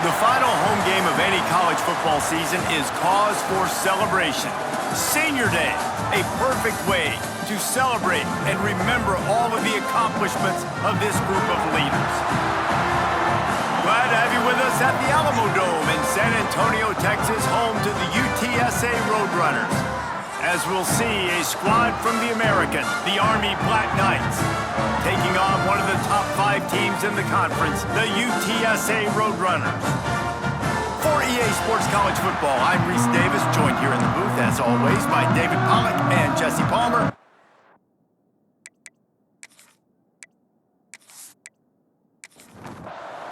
The final home game of any college football season is cause for celebration. Senior Day, a perfect way to celebrate and remember all of the accomplishments of this group of leaders. Glad to have you with us at the Alamo Dome in San Antonio, Texas, home to the UTSA Roadrunners. As we'll see, a squad from the American, the Army Black Knights, taking on one of the top 5 teams in the conference, the UTSA Roadrunners. For EA Sports College Football, I'm Reese Davis, joined here in the booth, as always, by David Pollack and Jesse Palmer.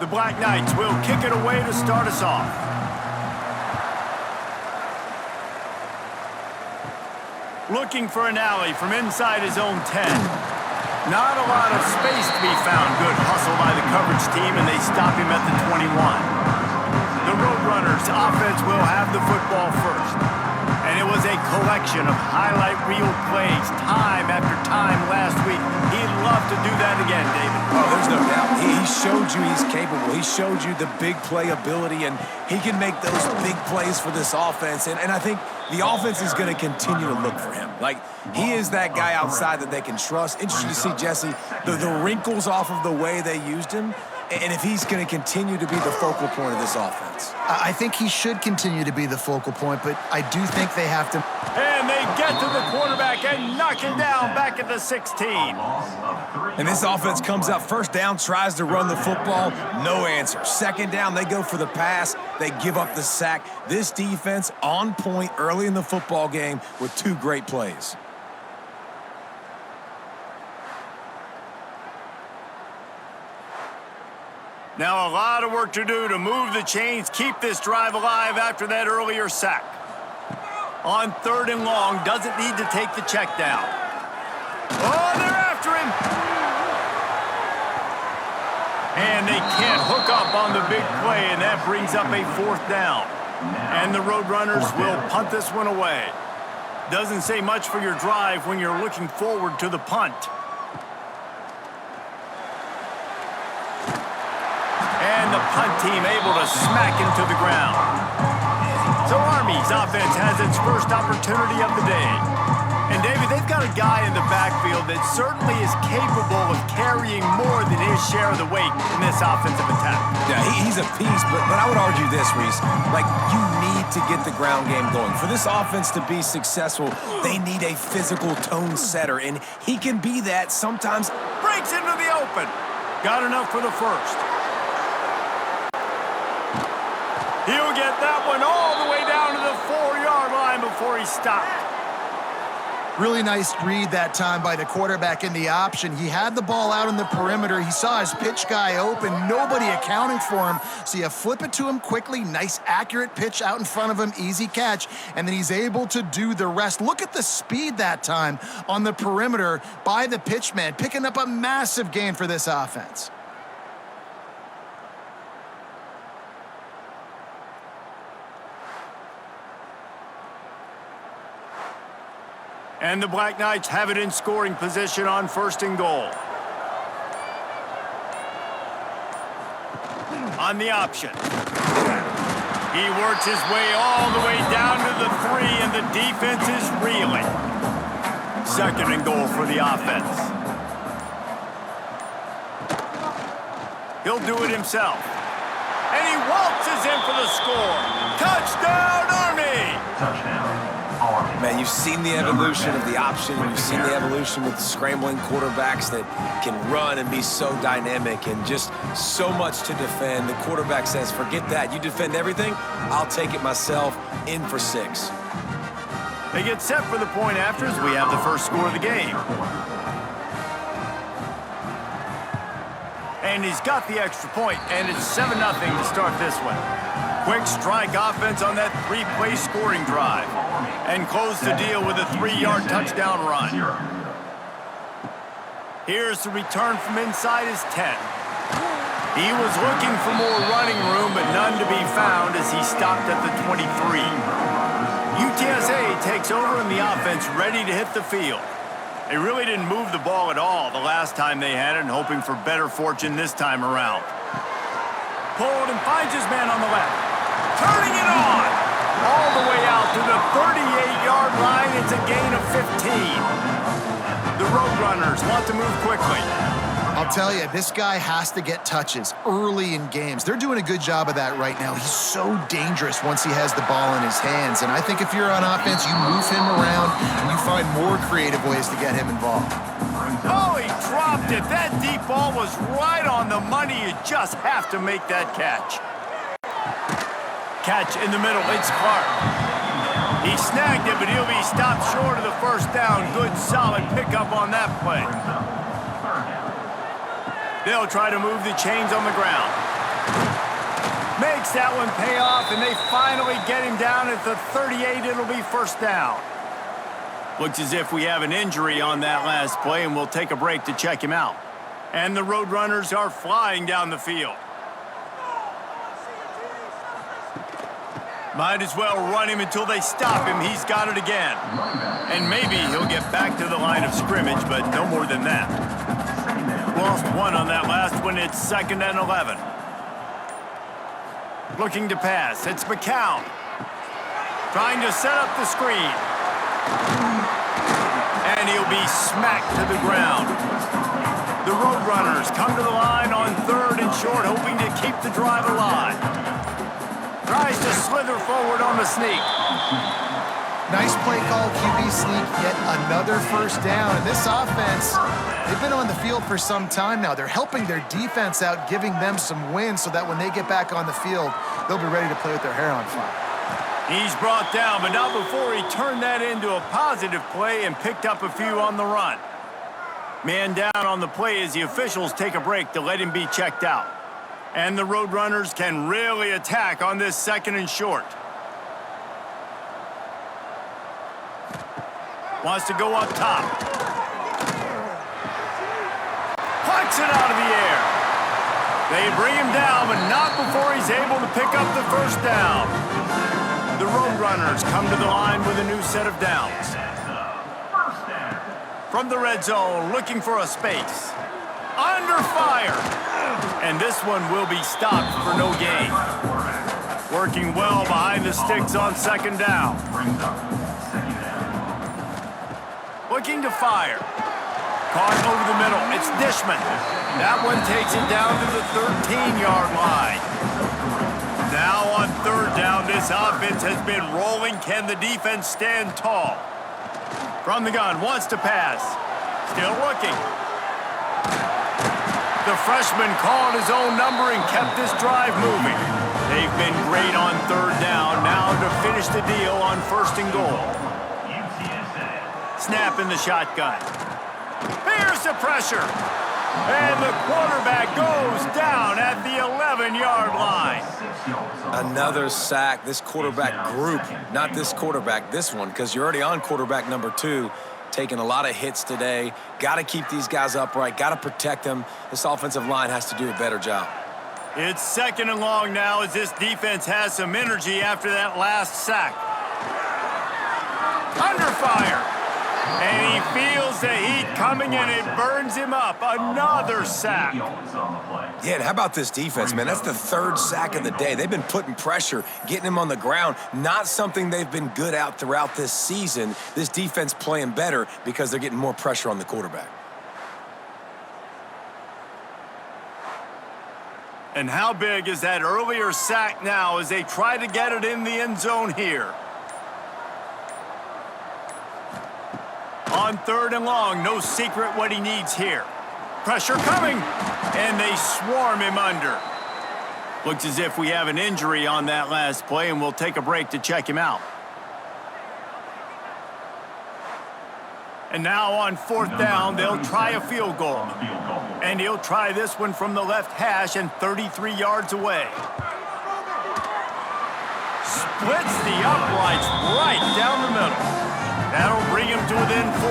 The Black Knights will kick it away to start us off. Looking for an alley from inside his own 10. Not a lot of space to be found. Good hustle by the coverage team, and they stop him at the 21. The Roadrunners offense will have the football first. And it was a collection of highlight reel plays time after time last week. He'd love to do that again, David. Oh, there's no doubt. He showed you he's capable. He showed you the big play ability, and he can make those big plays for this offense. And I think the offense is going to continue to look for him. Like, he is that guy outside that they can trust. Interesting to see, Jesse, the wrinkles off of the way they used him, and if he's going to continue to be the focal point of this offense. I think he should continue to be the focal point, but I do think they have to. And they get to the quarterback and knock him down back at the 16. And this offense comes up first down, tries to run the football, no answer. Second down, they go for the pass, they give up the sack. This defense on point early in the football game with 2 great plays. Now a lot of work to do to move the chains, keep this drive alive after that earlier sack. On 3rd and long, doesn't need to take the check down. Oh, they're after him! And they can't hook up on the big play, and that brings up a 4th down. And the Roadrunners will punt this one away. Doesn't say much for your drive when you're looking forward to the punt. And the punt team able to smack him to the ground. So Army's offense has its first opportunity of the day. And David, they've got a guy in the backfield that certainly is capable of carrying more than his share of the weight in this offensive attack. Yeah, he's a piece, but I would argue this, Reese. Like, you need to get the ground game going. For this offense to be successful, they need a physical tone setter, and he can be that sometimes. Breaks into the open. Got enough for the first. He'll get that one all the way down to the 4-yard line before he stopped. Really nice read that time by the quarterback in the option. He had the ball out in the perimeter. He saw his pitch guy open, nobody accounting for him. So you flip it to him quickly, nice accurate pitch out in front of him, easy catch, and then he's able to do the rest. Look at the speed that time on the perimeter by the pitch man, picking up a massive gain for this offense. And the Black Knights have it in scoring position on 1st and goal. On the option. He works his way all the way down to the 3, and the defense is reeling. 2nd and goal for the offense. He'll do it himself. And he waltzes in for the score. Touchdown, Army! Touchdown. Man, you've seen the evolution of the option. You've seen the evolution with the scrambling quarterbacks that can run and be so dynamic and just so much to defend. The quarterback says, forget that. You defend everything, I'll take it myself. In for 6. They get set for the point after as we have the first score of the game. And he's got the extra point, and it's 7-0 to start this one. Quick strike offense on that 3-play scoring drive. And close the deal with a 3-yard touchdown run. Here's the return from inside his 10. He was looking for more running room, but none to be found as he stopped at the 23. UTSA takes over in the offense, ready to hit the field. They really didn't move the ball at all the last time they had it, and hoping for better fortune this time around. pulled and finds his man on the left. Turning it on. All the way out to the 38-yard line. It's a gain of 15. The Roadrunners want to move quickly. I'll tell you, this guy has to get touches early in games. They're doing a good job of that right now. He's so dangerous once he has the ball in his hands. And I think if you're on offense, you move him around and you find more creative ways to get him involved. Oh, he dropped it. That deep ball was right on the money. You just have to make that catch. Catch in the middle. It's Clark. He snagged it, but he'll be stopped short of the first down. Good, solid pickup on that play. They'll try to move the chains on the ground. Makes that one pay off, and they finally get him down at the 38. It'll be first down. Looks as if we have an injury on that last play, and we'll take a break to check him out. And the Roadrunners are flying down the field. Might as well run him until they stop him. He's got it again. And maybe he'll get back to the line of scrimmage, but no more than that. Lost one on that last one. It's 2nd and 11. Looking to pass. It's McCown. Trying to set up the screen. And he'll be smacked to the ground. The Roadrunners come to the line on 3rd and short, hoping to keep the drive alive. Tries to slither forward on the sneak. Nice play call, QB sneak, yet another first down. And this offense, they've been on the field for some time now. They're helping their defense out, giving them some wins so that when they get back on the field, they'll be ready to play with their hair on fire. He's brought down, but not before he turned that into a positive play and picked up a few on the run. Man down on the play as the officials take a break to let him be checked out. And the Roadrunners can really attack on this 2nd and short. Wants to go up top. Plucks it out of the air. They bring him down, but not before he's able to pick up the first down. The Roadrunners come to the line with a new set of downs. From the red zone, looking for a space. Under fire. And this one will be stopped for no gain. Working well behind the sticks on 2nd down. Looking to fire. Caught over the middle. It's Dishman. That one takes it down to the 13-yard line. Now on 3rd down, this offense has been rolling. Can the defense stand tall? From the gun, wants to pass. Still looking. The freshman called his own number and kept this drive moving. They've been great on 3rd down. Now to finish the deal on 1st and goal. Snap in the shotgun. Here's the pressure. And the quarterback goes down at the 11-yard line. Another sack. This quarterback group, not this quarterback, this one, because you're already on quarterback number 2. Taking a lot of hits today. Got to keep these guys upright. Got to protect them. This offensive line has to do a better job. It's 2nd and long now as this defense has some energy after that last sack. Under fire. And he feels the heat coming and it burns him up. Another sack. Yeah, and how about this defense, man? That's the 3rd sack of the day. They've been putting pressure, getting him on the ground. Not something they've been good at throughout this season. This defense playing better because they're getting more pressure on the quarterback. And how big is that earlier sack now as they try to get it in the end zone here? On 3rd and long, no secret what he needs here. Pressure coming, and they swarm him under. Looks as if we have an injury on that last play, and we'll take a break to check him out. And now on 4th down, they'll try a field goal. And he'll try this one from the left hash and 33 yards away. Splits the uprights right down the middle. That'll bring him to within 4.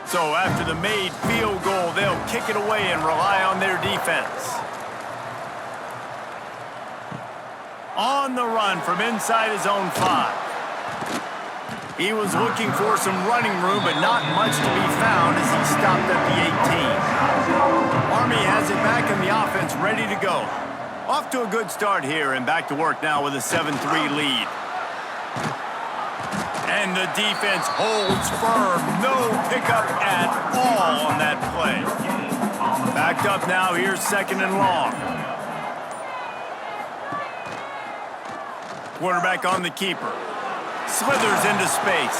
So after the made field goal, they'll kick it away and rely on their defense. On the run from inside his own 5. He was looking for some running room, but not much to be found as he stopped at the 18. Army has it back in the offense, ready to go. Off to a good start here, and back to work now with a 7-3 lead. And the defense holds firm. No pickup at all on that play. Backed up now. Here's 2nd and long. Quarterback on the keeper. Slithers into space.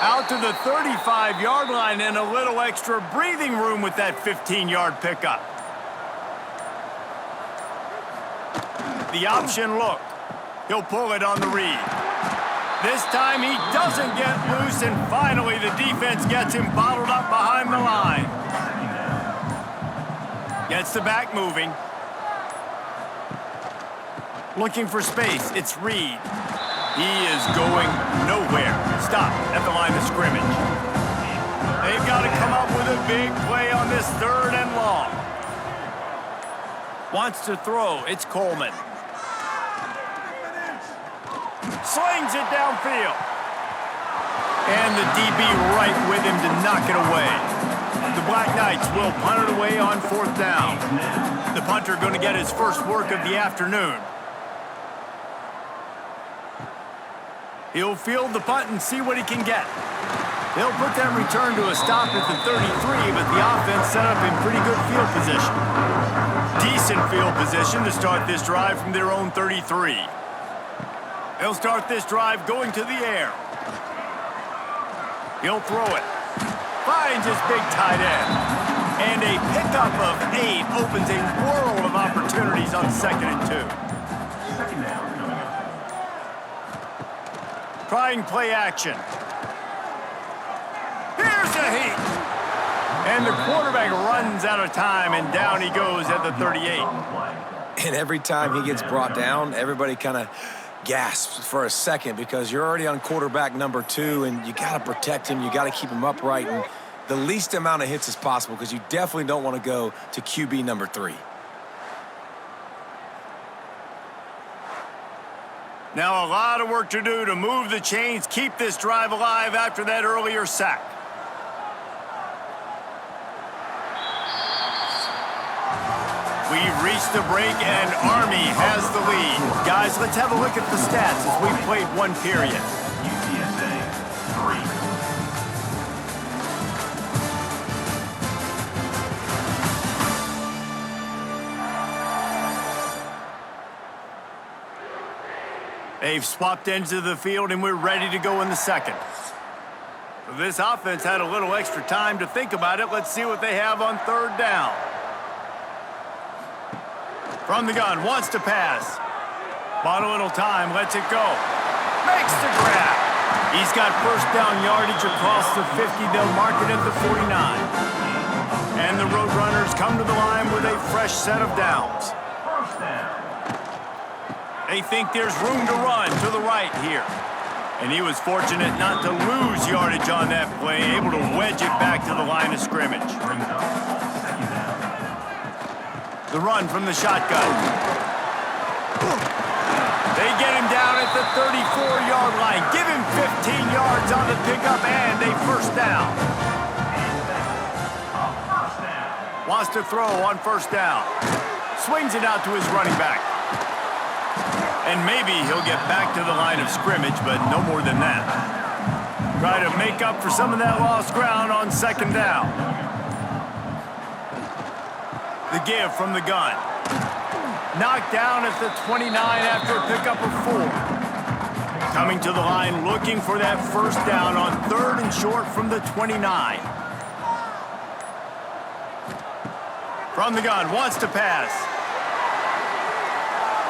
Out to the 35-yard line and a little extra breathing room with that 15-yard pickup. The option look. He'll pull it on the read. This time he doesn't get loose, and finally the defense gets him bottled up behind the line. Gets the back moving. Looking for space, it's Reed. He is going nowhere. Stop at the line of scrimmage. They've got to come up with a big play on this 3rd and long. Wants to throw, it's Coleman. Slings it downfield. And the DB right with him to knock it away. The Black Knights will punt it away on 4th down. The punter going to get his first work of the afternoon. He'll field the punt and see what he can get. They'll put that return to a stop at the 33, but the offense set up in pretty good field position. Decent field position to start this drive from their own 33. He'll start this drive going to the air. He'll throw it. Finds his big tight end. And a pickup of 8 opens a world of opportunities on 2nd and 2. Trying play action. Here's a heat. And the quarterback runs out of time, and down he goes at the 38. And every time he gets brought down, everybody kind of gasps for a second because you're already on quarterback number 2, and you got to protect him. You got to keep him upright and the least amount of hits as possible because you definitely don't want to go to QB number 3. Now a lot of work to do to move the chains, keep this drive alive after that earlier sack. We've reached the break, and Army has the lead. Guys, let's have a look at the stats as we've played 1 period. UTSA 3. They've swapped ends of the field, and we're ready to go in the 2nd. This offense had a little extra time to think about it. Let's see what they have on 3rd down. From the gun, wants to pass. Bought a little time, lets it go. Makes the grab. He's got 1st down yardage across the 50. They'll mark it at the 49. And the Roadrunners come to the line with a fresh set of downs. They think there's room to run to the right here. And he was fortunate not to lose yardage on that play, able to wedge it back to the line of scrimmage. The run from the shotgun. They get him down at the 34-yard line. Give him 15 yards on the pickup and a 1st down. Wants to throw on 1st down. Swings it out to his running back. And maybe he'll get back to the line of scrimmage, but no more than that. Try to make up for some of that lost ground on 2nd down. The give from the gun. Knocked down at the 29 after a pickup of 4. Coming to the line, looking for that 1st down on 3rd and short from the 29. From the gun, wants to pass.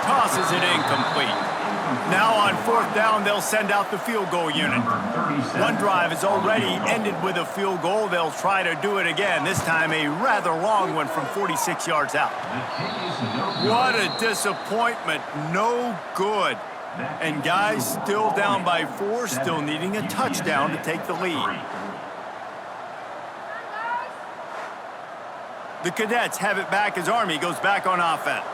Tosses it incomplete. Now on 4th down, they'll send out the field goal unit. One drive has already ended with a field goal. They'll try to do it again, this time a rather long one from 46 yards out. What a disappointment. No good. And guys still down by 4, still needing a touchdown to take the lead. The Cadets have it back as Army goes back on offense.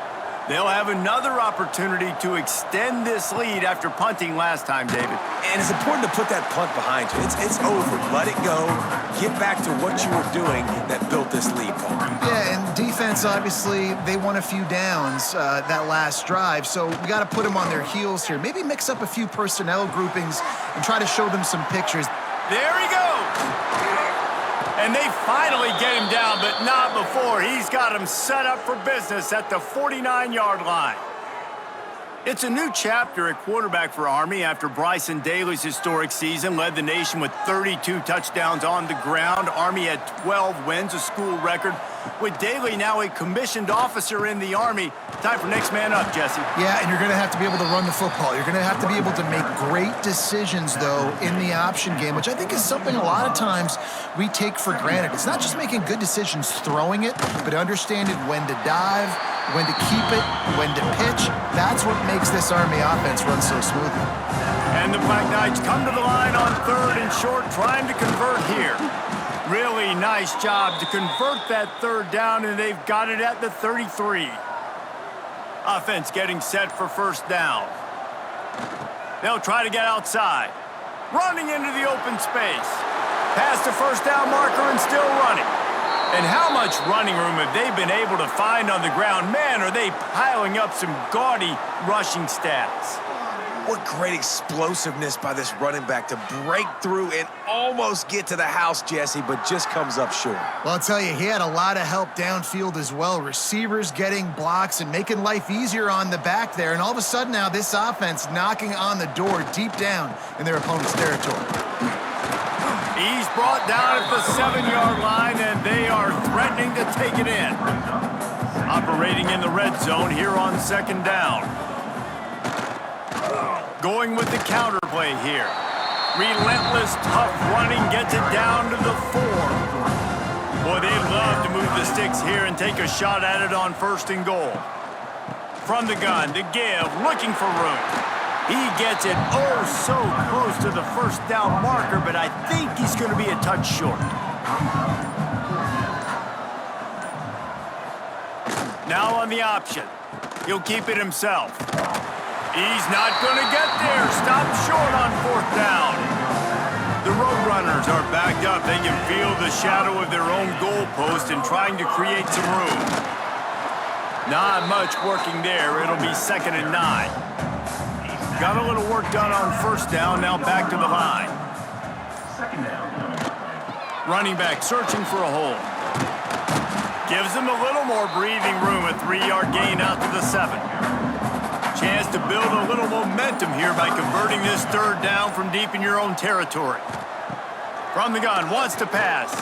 They'll have another opportunity to extend this lead after punting last time, David. And it's important to put that punt behind you. It's over. Let it go. Get back to what you were doing that built this lead, Paul. Yeah, and defense, obviously, they won a few downs that last drive, so we got to put them on their heels here. Maybe mix up a few personnel groupings and try to show them some pictures. There he goes! And they finally get him down, but not before. He's got him set up for business at the 49-yard line. It's a new chapter at quarterback for Army after Bryson Daly's historic season led the nation with 32 touchdowns on the ground. Army had 12 wins, a school record. With Daly now a commissioned officer in the Army, time for next man up, Jesse. Yeah, and you're going to have to be able to run the football. You're going to have to be able to make great decisions, though, in the option game, which I think is something a lot of times we take for granted. It's not just making good decisions throwing it, but understanding when to dive, when to keep it, when to pitch. That's what makes this Army offense run so smoothly. And the Black Knights come to the line on 3rd and short, trying to convert here. Really nice job to convert that 3rd down, and they've got it at the 33. Offense getting set for 1st down. They'll try to get outside. Running into the open space. Past the 1st down marker and still running. And how much running room have they been able to find on the ground? Man, are they piling up some gaudy rushing stats. What great explosiveness by this running back to break through and almost get to the house, Jesse, but just comes up short. Well, I'll tell you, he had a lot of help downfield as well. Receivers getting blocks and making life easier on the back there. And all of a sudden now, this offense knocking on the door deep down in their opponent's territory. He's brought down at the 7-yard line, and they are threatening to take it in. Operating in the red zone here on 2nd down. Going with the counter play here. Relentless, tough running gets it down to the 4. Boy, they'd love to move the sticks here and take a shot at it on 1st and goal. From the gun, to give, looking for room. He gets it oh so close to the 1st down marker, but I think he's going to be a touch short. Now on the option. He'll keep it himself. He's not going to get there. Stop short on 4th down. The Roadrunners are backed up. They can feel the shadow of their own goalpost and trying to create some room. Not much working there. It'll be 2nd and 9. Got a little work done on 1st down. Now back to the line. Running back searching for a hole. Gives him a little more breathing room. A 3-yard gain out to the 7. Chance to build a little momentum here by converting this 3rd down from deep in your own territory. From the gun, wants to pass.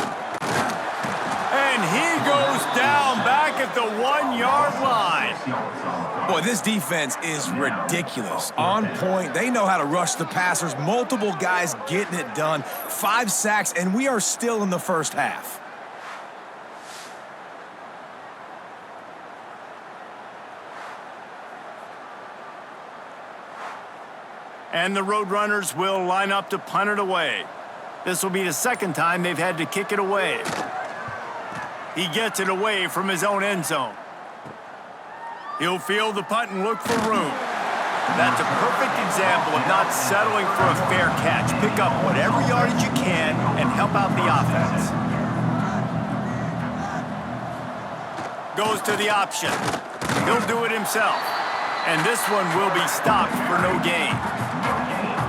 And he goes down back at the 1-yard line. Boy, this defense is ridiculous. On point, they know how to rush the passers. Multiple guys getting it done. 5 sacks, and we are still in the 1st half. And the Roadrunners will line up to punt it away. This will be the 2nd time they've had to kick it away. He gets it away from his own end zone. He'll field the punt and look for room. That's a perfect example of not settling for a fair catch. Pick up whatever yardage you can and help out the offense. Goes to the option. He'll do it himself. And this one will be stopped for no gain.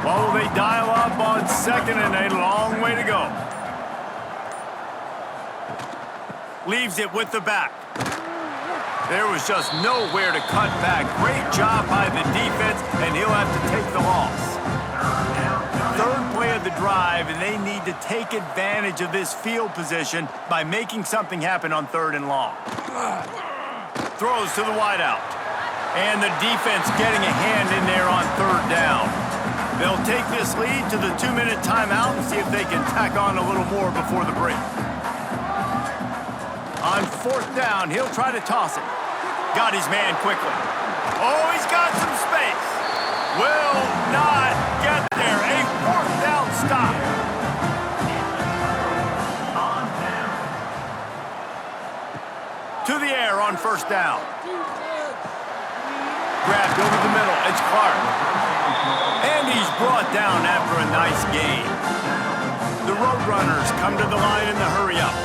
Well, they dial up on 2nd and a long way to go. Leaves it with the back. There was just nowhere to cut back. Great job by the defense, and he'll have to take the loss. 3rd play of the drive, and they need to take advantage of this field position by making something happen on 3rd and long. Throws to the wideout. And the defense getting a hand in there on 3rd down. They'll take this lead to the 2-minute timeout and see if they can tack on a little more before the break. On 4th down, he'll try to toss it. Got his man quickly. Oh, he's got some space. Will not get there. A 4th down stop. To the air on 1st down. middle. It's Clark. And he's brought down after a nice gain. The Roadrunners come to the line in the hurry-up.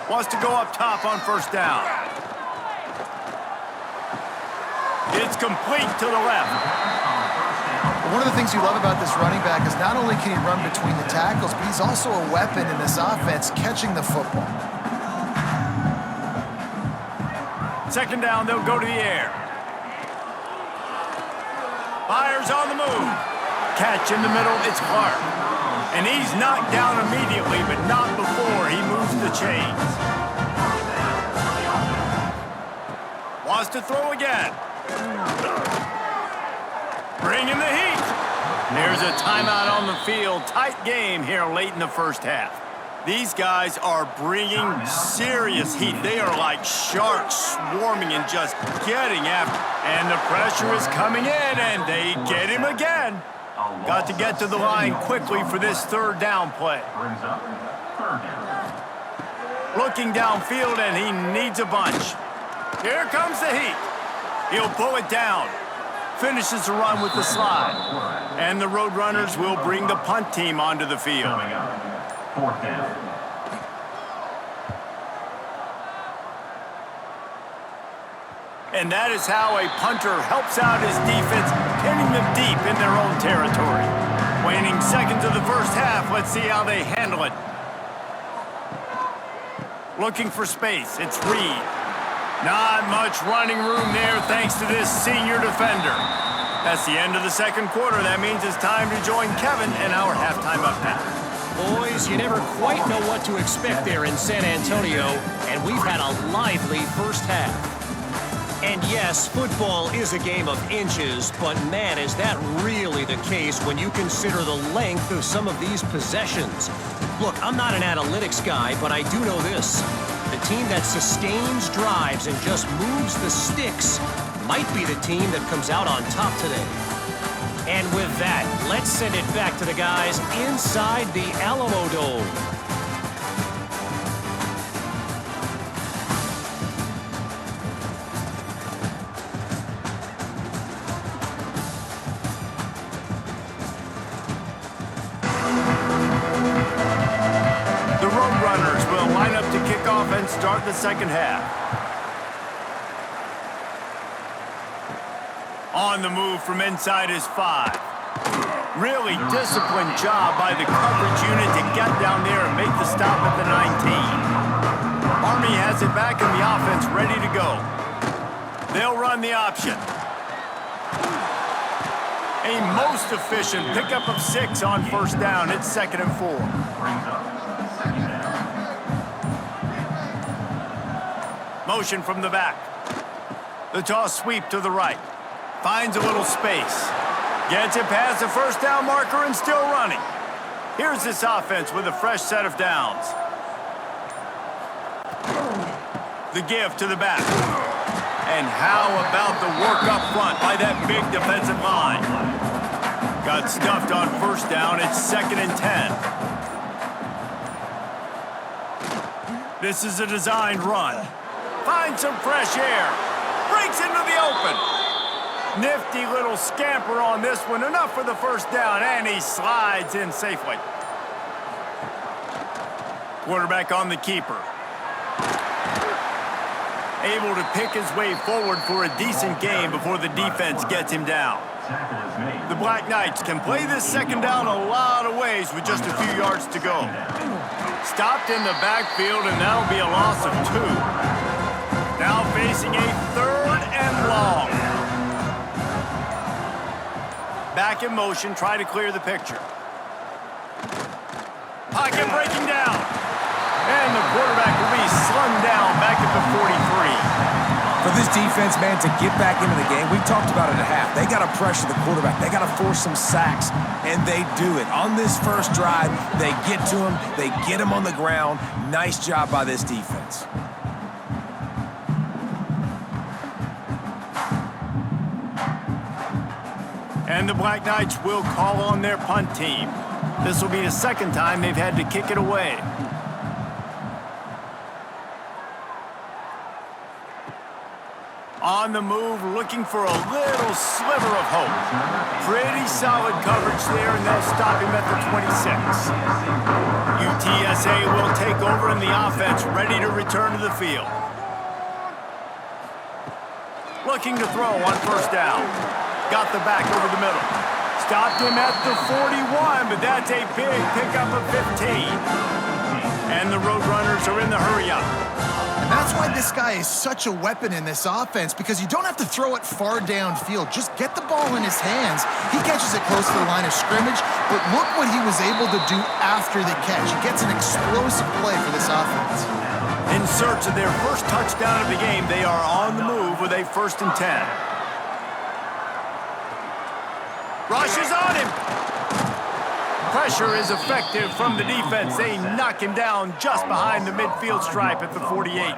Wants to go up top on first down. It's complete to the left. One of the things you love about this running back is not only can he run between the tackles, but he's also a weapon in this offense catching the football. Second down, they'll go to the air. Fires on the move. Catch in the middle, it's Clark. And he's knocked down immediately, but not before he moves the chains. Wants to throw again. Bringing the heat. There's a timeout on the field. Tight game here late in the first half. These guys are bringing serious heat. They are like sharks swarming and just getting after. And the pressure is coming in, and they get him again. Got to get to the line quickly for this third down play. Looking downfield, and he needs a bunch. Here comes the heat. He'll pull it down. Finishes the run with the slide. And the Roadrunners will bring the punt team onto the field. Fourth down. And that is how a punter helps out his defense, pinning them deep in their own territory. Waning seconds of the first half. Let's see how they handle it. Looking for space. It's Reed. Not much running room there thanks to this senior defender. That's the end of the second quarter. That means it's time to join Kevin and our halftime update. Boys, you never quite know what to expect there in San Antonio, and we've had a lively first half. And yes, football is a game of inches, but man, is that really the case when you consider the length of some of these possessions. Look, I'm not an analytics guy, but I do know this. The team that sustains drives and just moves the sticks might be the team that comes out on top today. And with that, let's send it back to the guys inside the Alamo Dome. The Roadrunners will line up to kick off and start the second half. On the move from inside is 5. Really disciplined job by the coverage unit to get down there and make the stop at the 19. Army has it back in the offense, ready to go. They'll run the option. A most efficient pickup of 6 on first down. It's 2nd and 4. Motion from the back. The toss sweep to the right. Finds a little space. Gets it past the first down marker and still running. Here's this offense with a fresh set of downs. The give to the back. And how about the work up front by that big defensive line? Got stuffed on first down. It's 2nd and 10. This is a designed run. Finds some fresh air. Breaks into the open. Nifty little scamper on this one. Enough for the first down, and he slides in safely. Quarterback on the keeper. Able to pick his way forward for a decent game before the defense gets him down. The Black Knights can play this second down a lot of ways with just a few yards to go. Stopped in the backfield, and that'll be a loss of 2. Now facing a 3rd and long. Back in motion, try to clear the picture. Pocket breaking down. And the quarterback will be slung down back at the 43. For this defense, man, to get back into the game, we talked about it at half. They got to pressure the quarterback. They got to force some sacks, and they do it. On this first drive, they get to him. They get him on the ground. Nice job by this defense. And the Black Knights will call on their punt team. This will be the second time they've had to kick it away. On the move, looking for a little sliver of hope. Pretty solid coverage there, and they'll stop him at the 26. UTSA will take over in the offense, ready to return to the field. Looking to throw on first down. Got the back over the middle. Stopped him at the 41, but that's a big pickup of 15. And the Roadrunners are in the hurry-up. And that's why this guy is such a weapon in this offense, because you don't have to throw it far downfield. Just get the ball in his hands. He catches it close to the line of scrimmage, but look what he was able to do after the catch. He gets an explosive play for this offense. In search of their first touchdown of the game, they are on the move with a 1st and 10. Rushes on him. Pressure is effective from the defense. They knock him down just behind the midfield stripe at the 48.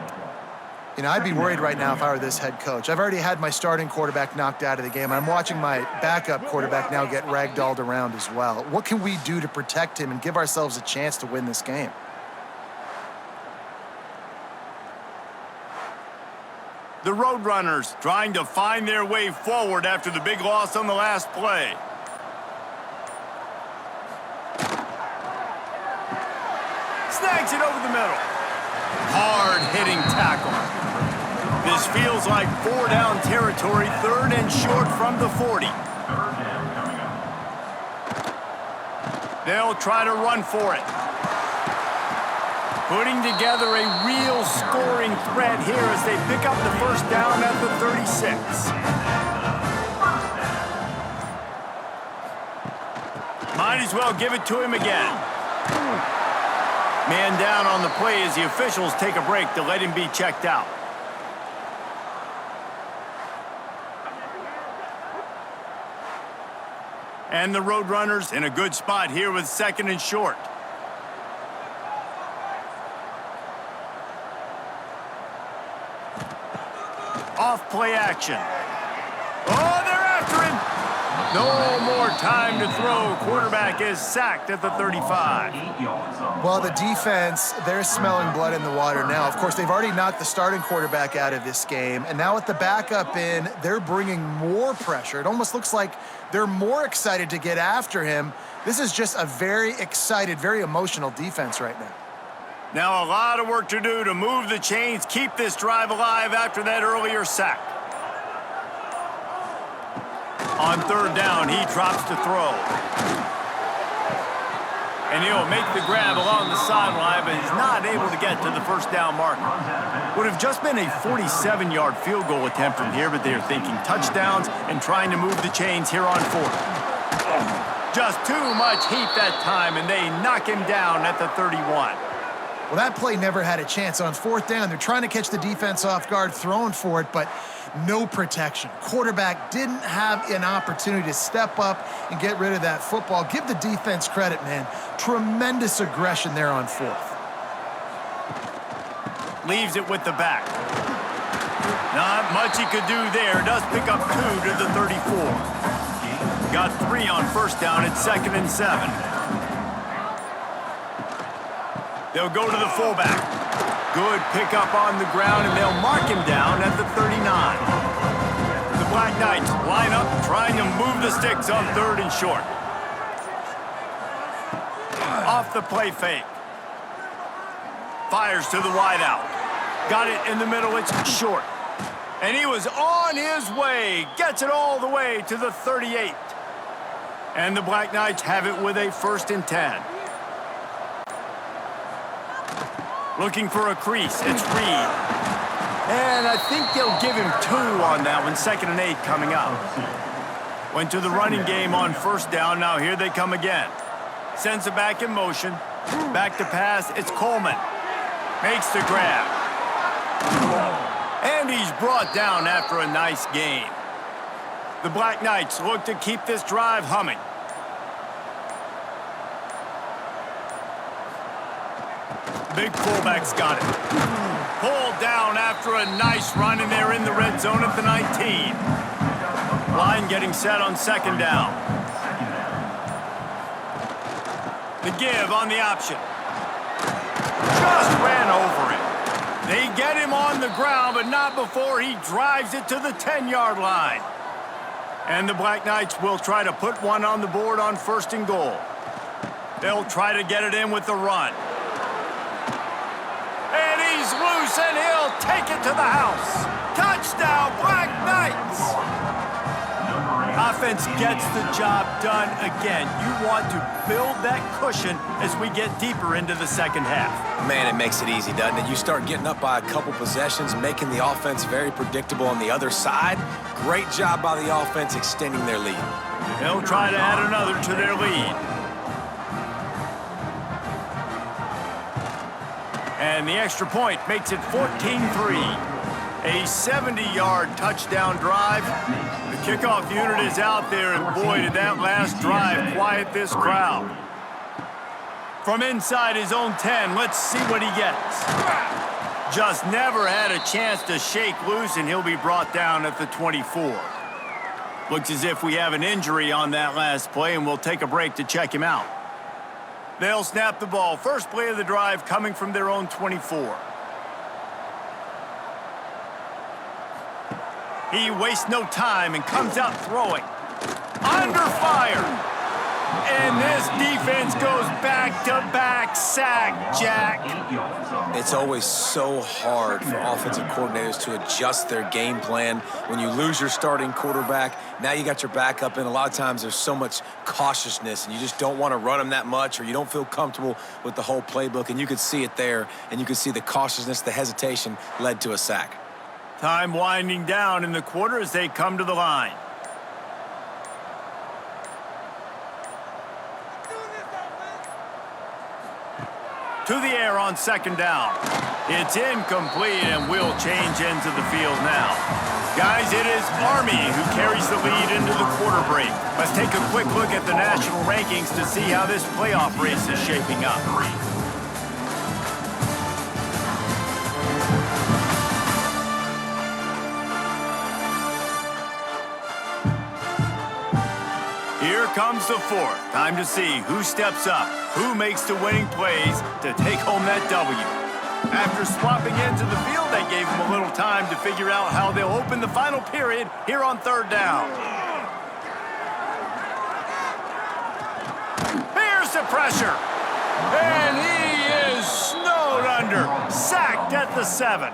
You know, I'd be worried right now if I were this head coach. I've already had my starting quarterback knocked out of the game. I'm watching my backup quarterback now get ragdolled around as well. What can we do to protect him and give ourselves a chance to win this game? The Roadrunners trying to find their way forward after the big loss on the last play. Snags it over the middle. Hard-hitting tackle. This feels like 4-down territory, 3rd and short from the 40. They'll try to run for it. Putting together a real scoring threat here as they pick up the first down at the 36. Might as well give it to him again. Man down on the play as the officials take a break to let him be checked out. And the Roadrunners in a good spot here with 2nd and short. Off play action. Oh, they're after him. No more time to throw. Quarterback is sacked at the 35. Well, the defense, they're smelling blood in the water now. Of course, they've already knocked the starting quarterback out of this game, and now with the backup in, they're bringing more pressure. It almost looks like they're more excited to get after him. This is just a very excited, very emotional defense right now. Now a lot of work to do to move the chains, keep this drive alive after that earlier sack. On 3rd down, he drops to throw. And he'll make the grab along the sideline, but he's not able to get to the first down marker. Would have just been a 47-yard field goal attempt from here, but they're thinking touchdowns and trying to move the chains here on 4th. Just too much heat that time, and they knock him down at the 31. Well, that play never had a chance. On 4th down, they're trying to catch the defense off guard, throwing for it, but no protection. Quarterback didn't have an opportunity to step up and get rid of that football. Give the defense credit, man. Tremendous aggression there on 4th. Leaves it with the back. Not much he could do there. Does pick up 2 to the 34. Got 3 on first down at 2nd and 7. They'll go to the fullback. Good pickup on the ground, and they'll mark him down at the 39. The Black Knights line up, trying to move the sticks on 3rd and short. Off the play fake. Fires to the wideout. Got it in the middle, it's short. And he was on his way. Gets it all the way to the 38. And the Black Knights have it with a 1st and 10. Looking for a crease, it's Reed. And I think they'll give him 2 on that one, 2nd and 8 coming up. Went to the running game on first down, now here they come again. Sends it back in motion, back to pass, it's Coleman. Makes the grab. And he's brought down after a nice gain. The Black Knights look to keep this drive humming. Big fullback's got it. Pulled down after a nice run, and they're in the red zone at the 19. Line getting set on 2nd down. The give on the option. Just ran over it. They get him on the ground, but not before he drives it to the 10-yard line. And the Black Knights will try to put one on the board on 1st and goal. They'll try to get it in with the run. And he's loose, and he'll take it to the house. Touchdown, Black Knights! Offense gets the job done again. You want to build that cushion as we get deeper into the second half. Man, it makes it easy, doesn't it? You start getting up by a couple possessions, making the offense very predictable on the other side. Great job by the offense extending their lead. They'll try to add another to their lead. And the extra point makes it 14-3. A 70-yard touchdown drive. The kickoff unit is out there, and boy, did that last drive quiet this crowd. From inside his own 10, let's see what he gets. Just never had a chance to shake loose, and he'll be brought down at the 24. Looks as if we have an injury on that last play, and we'll take a break to check him out. They'll snap the ball. First play of the drive coming from their own 24. He wastes no time and comes out throwing. Under fire. And this defense goes back-to-back sack, Jack. It's always so hard for offensive coordinators to adjust their game plan. When you lose your starting quarterback, now you got your backup in. A lot of times there's so much cautiousness, and you just don't want to run them that much, or you don't feel comfortable with the whole playbook, and you could see it there, and you could see the cautiousness, the hesitation led to a sack. Time winding down in the quarter as they come to the line. To the air on 2nd down. It's incomplete, and we'll change ends of the field now. Guys, it is Army who carries the lead into the quarter break. Let's take a quick look at the national rankings to see how this playoff race is shaping up. Here comes the 4th. Time to see who steps up, who makes the winning plays to take home that W. After swapping into the field, that gave them a little time to figure out how they'll open the final period here on 3rd down. Here's the pressure. And he is snowed under, sacked at the 7.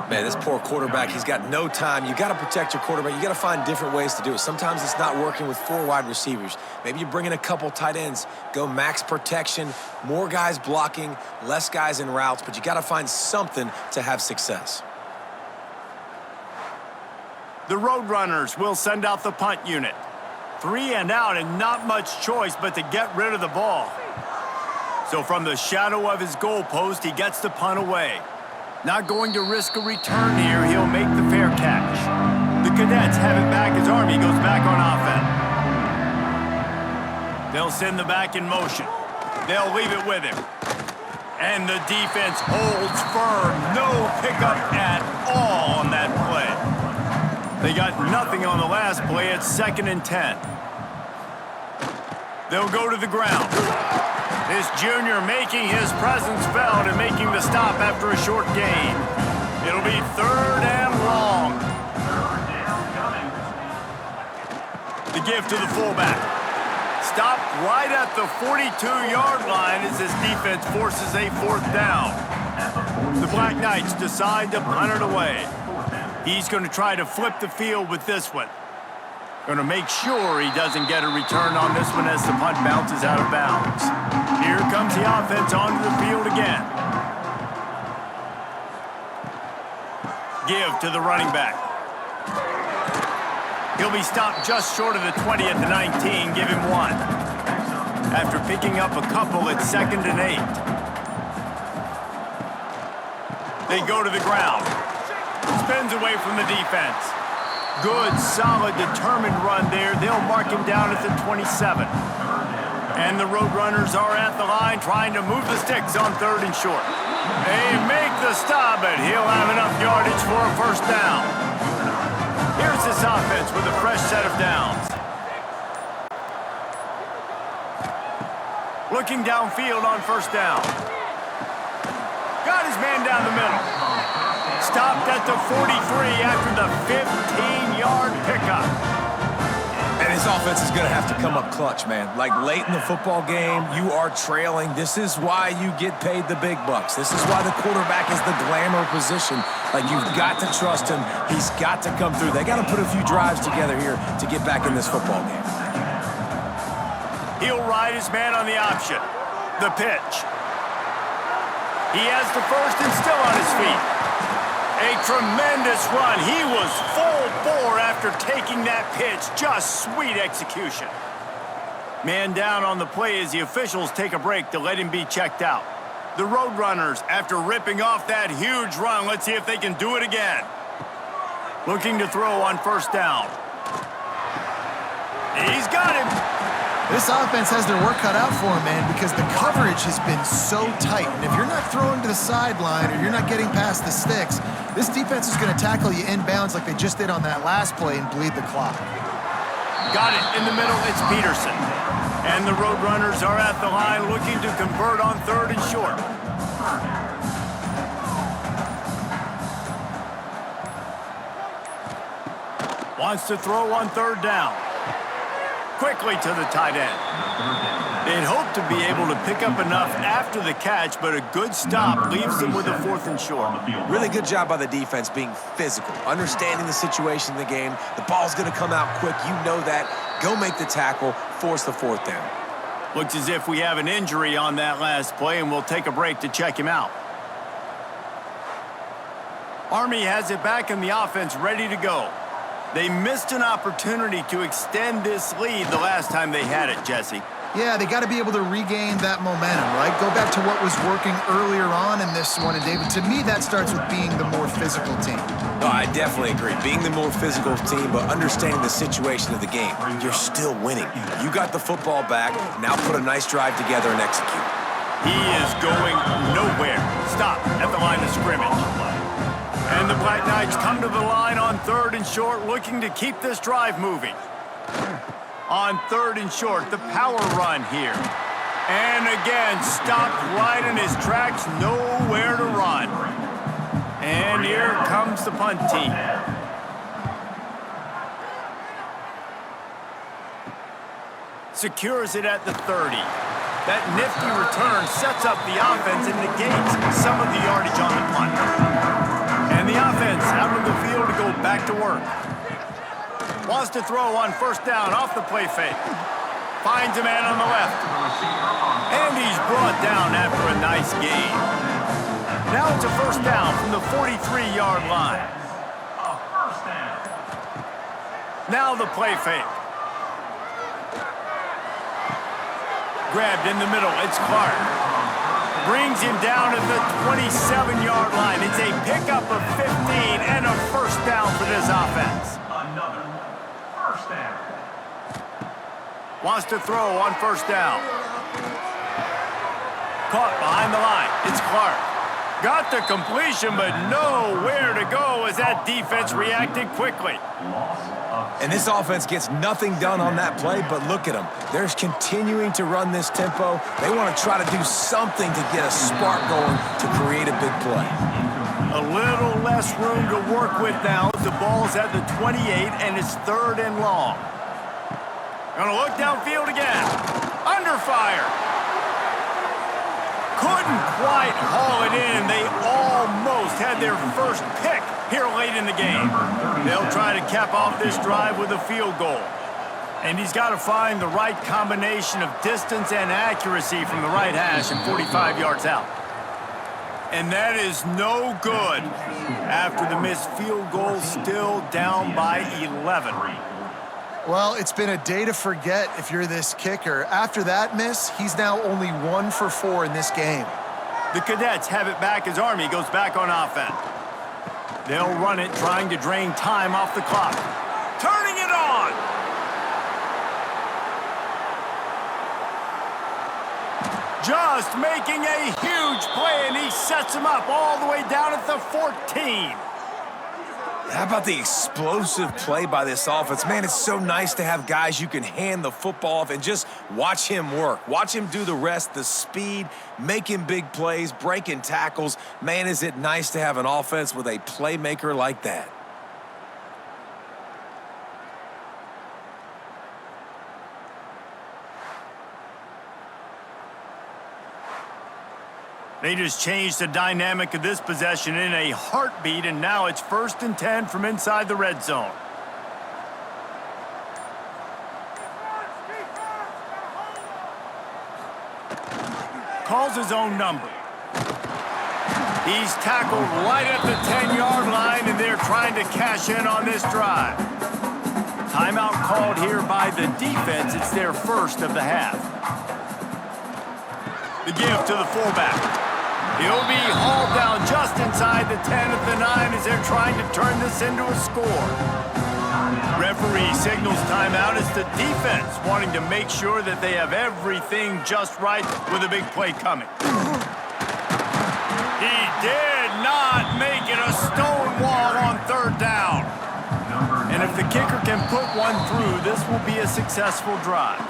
Man, this poor quarterback, he's got no time. You got to protect your quarterback. You got to find different ways to do it. Sometimes it's not working with 4 wide receivers. Maybe you bring in a couple tight ends, go max protection, more guys blocking, less guys in routes, but you got to find something to have success. The Roadrunners will send out the punt unit. 3 and out, and not much choice but to get rid of the ball. So from the shadow of his goalpost, he gets the punt away. Not going to risk a return here. He'll make the fair catch. The Cadets have it back as Army goes back on offense. They'll send the back in motion. They'll leave it with him. And the defense holds firm. No pickup at all on that play. They got nothing on the last play. It's 2nd and 10. They'll go to the ground. This junior making his presence felt and making the stop after a short gain. It'll be 3rd and long. The give to the fullback. Stopped right at the 42-yard line as his defense forces a 4th down. The Black Knights decide to punt it away. He's going to try to flip the field with this one. Going to make sure he doesn't get a return on this one as the punt bounces out of bounds. Here comes the offense onto the field again. Give to the running back. He'll be stopped just short of the 20 at the 19. Give him 1. After picking up a couple, it's 2nd and 8. They go to the ground. Spins away from the defense. Good, solid, determined run there. They'll mark him down at the 27. And the Roadrunners are at the line trying to move the sticks on 3rd and short. They make the stop, but he'll have enough yardage for a 1st down. Here's this offense with a fresh set of downs. Looking downfield on 1st down. Got got his man down the middle. Stopped at the 43 after the 15-yard pickup. And his offense is going to have to come up clutch, man. Like late in the football game, you are trailing. This is why you get paid the big bucks. This is why the quarterback is the glamour position. Like, you've got to trust him. He's got to come through. They got to put a few drives together here to get back in this football game. He'll ride his man on the option. The pitch. He has the first and still on his feet. A tremendous run. He was full bore after taking that pitch. Just sweet execution. Man down on the play as the officials take a break to let him be checked out. The Roadrunners, after ripping off that huge run, let's see if they can do it again. Looking to throw on first down. He's got him. This offense has their work cut out for him, man, because the coverage has been so tight. And if you're not throwing to the sideline or you're not getting past the sticks, this defense is going to tackle you inbounds like they just did on that last play and bleed the clock. Got it in the middle. It's Peterson. And the Roadrunners are at the line looking to convert on third and short. Wants to throw on third down. Quickly to the tight end. They'd hope to be able to pick up enough after the catch, but a good stop leaves them with a fourth and short. Really good job by the defense being physical, understanding the situation in the game. The ball's going to come out quick. You know that. Go make the tackle, force the fourth down. Looks as if we have an injury on that last play, and we'll take a break to check him out. Army has it back in the offense, ready to go. They missed an opportunity to extend this lead the last time they had it, Jesse. Yeah, they got to be able to regain that momentum, right? Go back to what was working earlier on in this one. And, David, to me, that starts with being the more physical team. No, I definitely agree. Being the more physical team, but understanding the situation of the game. You're still winning. You got the football back. Now put a nice drive together and execute. He is going nowhere. Stop at the line of scrimmage. And the Black Knights come to the line on third and short, looking to keep this drive moving. On third and short, the power run here. And again, stopped right in his tracks, nowhere to run. And here comes the punt team. Secures it at the 30. That nifty return sets up the offense and negates some of the yardage on the punt. And the offense out on the field to go back to work. Wants to throw on first down off the play fake. Finds a man on the left. And he's brought down after a nice gain. Now it's a first down from the 43-yard line. Now the play fake. Grabbed in the middle. It's Clark. Brings him down to the 27-yard line. It's a pickup of 15 and a first down for this offense. Another first down. Wants to throw on first down. Caught behind the line. It's Clark. Got the completion, but nowhere to go as that defense reacted quickly. And this offense gets nothing done on that play, but look at them. They're continuing to run this tempo. They want to try to do something to get a spark going to create a big play. A little less room to work with now. The ball's at the 28, and it's third and long. Gonna look downfield again. Under fire. Couldn't quite haul it in. They almost had their first pick here late in the game. They'll try to cap off this drive with a field goal. And he's got to find the right combination of distance and accuracy from the right hash and 45 yards out. And that is no good after the missed field goal, still down by 11. Well, it's been a day to forget if you're this kicker. After that miss, he's now only 1 for 4 in this game. The Cadets have it back as Army goes back on offense. They'll run it, trying to drain time off the clock. Turning it on! Just making a huge play, and he sets him up all the way down at the 14. How about the explosive play by this offense? Man, it's so nice to have guys you can hand the football off and just watch him work. Watch him do the rest, the speed, making big plays, breaking tackles. Man, is it nice to have an offense with a playmaker like that. They just changed the dynamic of this possession in a heartbeat, and now it's 1st and 10 from inside the red zone. Calls his own number. He's tackled right at the 10-yard line, and they're trying to cash in on this drive. Timeout called here by the defense. It's their first of the half. The give to the fullback. He'll be hauled down just inside the 10 at the 9 as they're trying to turn this into a score. Referee signals timeout. It's the defense wanting to make sure that they have everything just right with a big play coming. He did not make it a stone wall on 3rd down. And if the kicker can put one through, this will be a successful drive.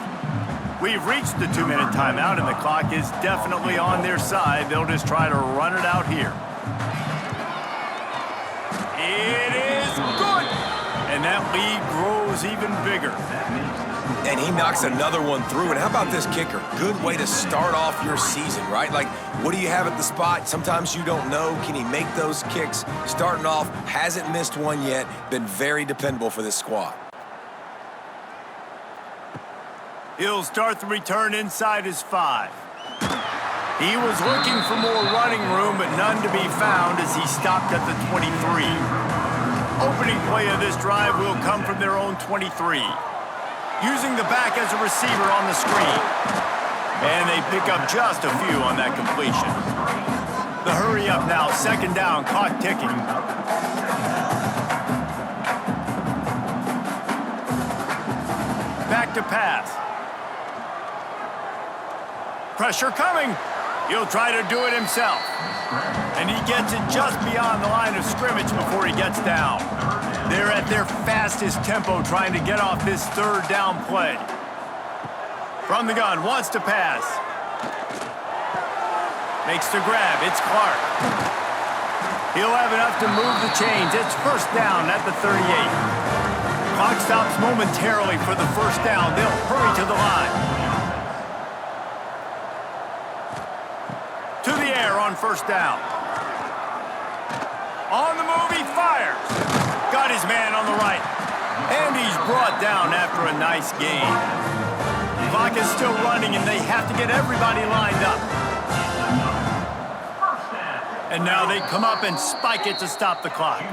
We've reached the 2-minute timeout, and the clock is definitely on their side. They'll just try to run it out here. It is good! And that lead grows even bigger. And he knocks another one through. And how about this kicker? Good way to start off your season, right? Like, what do you have at the spot? Sometimes you don't know. Can he make those kicks? Starting off, hasn't missed one yet. Been very dependable for this squad. He'll start the return inside his 5. He was looking for more running room, but none to be found as he stopped at the 23. Opening play of this drive will come from their own 23. Using the back as a receiver on the screen. And they pick up just a few on that completion. The hurry up now, 2nd down, clock ticking. Back to pass. Pressure coming. He'll try to do it himself. And he gets it just beyond the line of scrimmage before he gets down. They're at their fastest tempo trying to get off this 3rd down play. From the gun, wants to pass. Makes the grab. It's Clark. He'll have enough to move the chains. It's 1st down at the 38. Clock stops momentarily for the 1st down. They'll hurry to the line. To the air on 1st down. On the move, he fires. Got his man on the right. And he's brought down after a nice gain. Clock is still running, and they have to get everybody lined up. And now they come up and spike it to stop the clock.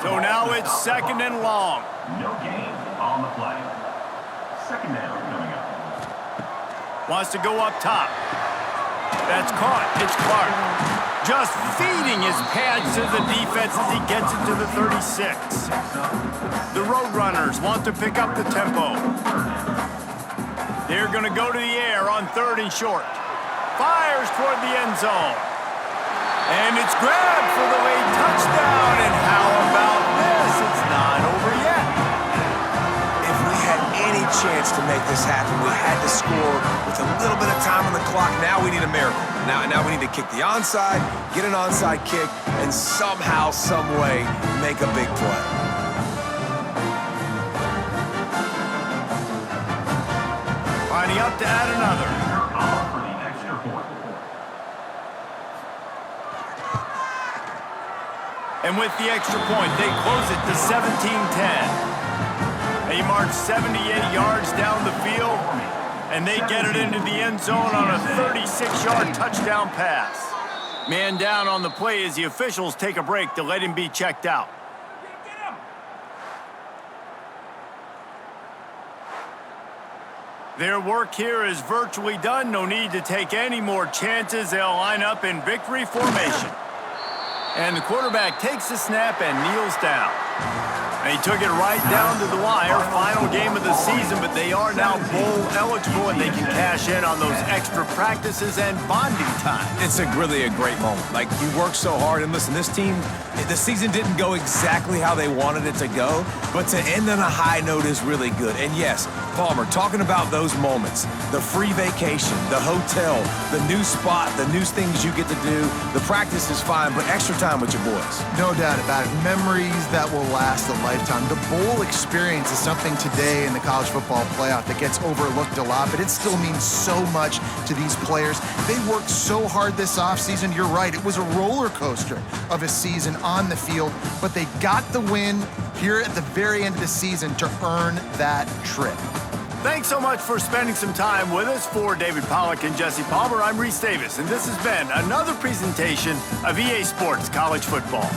So now it's 2nd and long. No gain on the play. 2nd down coming up. Wants to go up top. That's caught. It's Clark. Just feeding his pads to the defense as he gets it to the 36. The Roadrunners want to pick up the tempo. They're going to go to the air on 3rd and short. Fires toward the end zone. And it's grabbed for the late touchdown. And how about this? It's not over yet. If we had any chance to make this happen, we had to score with a little bit of time on the clock. Now we need a miracle. Now we need to kick the onside, get an onside kick, and somehow, some way, make a big play. Lining up to add another. For the extra point. And with the extra point, they close it to 17-10. They march 78 yards down the field, and they get it into the end zone on a 36-yard touchdown pass. Man down on the play as the officials take a break to let him be checked out. Their work here is virtually done. No need to take any more chances. They'll line up in victory formation. And the quarterback takes the snap and kneels down. And he took it right down to the wire. Final game of the season, but they are now bowl eligible, and they can cash in on those extra practices and bonding time. It's really a great moment. Like, you work so hard, and listen, this team, the season didn't go exactly how they wanted it to go, but to end on a high note is really good. And yes, Palmer, talking about those moments, the free vacation, the hotel, the new spot, the new things you get to do, the practice is fine, but extra time with your boys. No doubt about it. Memories that will last a lifetime. The bowl experience is something today in the college football playoff that gets overlooked a lot, but it still means so much to these players. They worked so hard this offseason. You're right. It was a roller coaster of a season on the field, but they got the win here at the very end of the season to earn that trip. Thanks so much for spending some time with us. For David Pollack and Jesse Palmer, I'm Reese Davis, and this has been another presentation of EA Sports College Football.